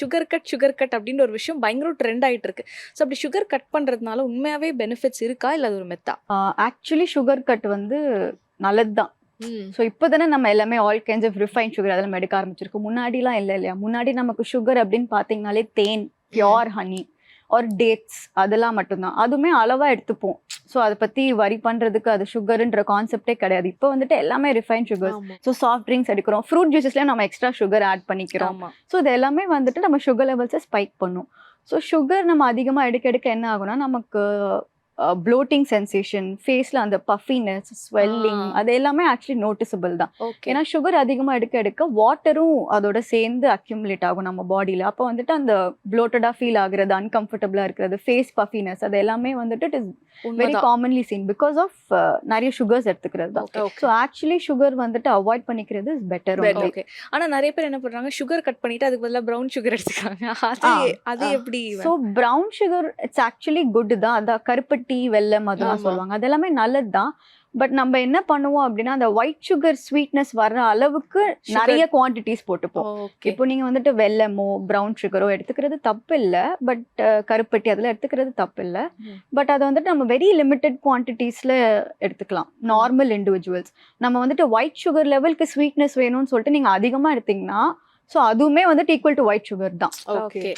Sugar cut அப்படின்னு ஒரு விஷயம் பயங்கர ட்ரெண்ட் ஆயிட்டு இருக்கு. ஸோ அப்படி சுகர் கட் பண்றதுனால உண்மையாவே பெனிஃபிட்ஸ் இருக்கா இல்ல அது ஒரு மெத்தா? ஆக்சுவலி சுகர் கட் வந்து நல்லதுதான். ஸோ இப்போ தானே நம்ம எல்லாமே all kinds of refine sugar அதெல்லாம் எடுக்க ஆரம்பிச்சிருக்கோம். முன்னாடிலாம் இல்லை இல்லையா? முன்னாடி நமக்கு சுகர் அப்படின்னு பார்த்தீங்கனாலே தேன், பியோர் ஹனி ஒரு டேட்ஸ் அதெல்லாம் மட்டும்தான். அதுவுமே அளவாக எடுத்துப்போம். ஸோ அதை பற்றி வரி பண்ணுறதுக்கு அது சுகருன்ற கான்செப்டே கிடையாது. இப்போ வந்துட்டு எல்லாமே refine sugars. So soft drinks எடுக்கிறோம், ஃப்ரூட் ஜூஸஸ்லேயும் நம்ம எக்ஸ்ட்ரா சுகர் ஆட் பண்ணிக்கிறோம். ஸோ இது எல்லாமே வந்துட்டு நம்ம சுகர் லெவல்ஸை ஸ்பைக் பண்ணும். ஸோ சுகர் நம்ம அதிகமாக எடுக்க எடுக்க என்ன ஆகும்னா நமக்கு ப்ளோட்டிங் சென்சேஷன், ஃபேஸில் அந்த பஃபினஸ், ஸ்வெல்லிங் அது எல்லாமே ஆக்சுவலி நோட்டிசபிள் தான். ஏன்னா சுகர் அதிகமாக எடுக்க எடுக்க வாட்டரும் அதோட சேர்ந்து அக்யூமுலேட் ஆகும் நம்ம பாடியில். அப்போ வந்துட்டு அந்த ப்ளோட்டடாக ஃபீல் ஆகுறது, அன்கம்ஃபர்டபுளாக இருக்கிறது, ஃபேஸ் பஃபினஸ் அது எல்லாமே வந்துட்டு it is very commonly seen because of நிறைய சுகர்ஸ் எடுத்துக்கிறது தான். ஸோ ஆக்சுவலி சுகர் வந்துட்டு அவாய்ட் பண்ணிக்கிறது இஸ் பெட்டர். ஓகே. ஆனால் நிறைய பேர் என்ன பண்ணுறாங்க, சுகர் கட் பண்ணிட்டு அதுக்கு பதிலாக ப்ரௌன் சுகர் எடுத்துக்காங்க. அது எப்படி? So brown sugar it's actually good தான். அதான் கருப்பட்டி, வெல்லம் அதெல்லாம் சொல்லுவாங்க, அது எல்லாமே நல்லது தான். பட் நம்ம என்ன பண்ணுவோம் அப்படின்னா அந்த ஒயிட் சுகர் ஸ்வீட்னஸ் வர்ற அளவுக்கு நிறைய குவான்டிட்டிஸ் போட்டுப்போம். இப்போ நீங்க வந்துட்டு வெல்லமோ ப்ரௌன் சுகரோ எடுத்துக்கிறது தப்பு இல்லை, பட் கருப்பட்டி அதில் எடுத்துக்கிறது தப்பு இல்லை. பட் அதை வந்துட்டு நம்ம வெரி லிமிட்டட் குவான்டிட்டிஸ்ல எடுத்துக்கலாம். நார்மல் இண்டிவிஜுவல்ஸ் நம்ம வந்துட்டு ஒயிட் சுகர் லெவலுக்கு ஸ்வீட்னஸ் வேணும்னு சொல்லிட்டு நீங்க அதிகமாக எடுத்தீங்கன்னா ஸோ அதுவுமே வந்துட்டு ஈக்குவல் டு ஒயிட் சுகர் தான். ஓகே.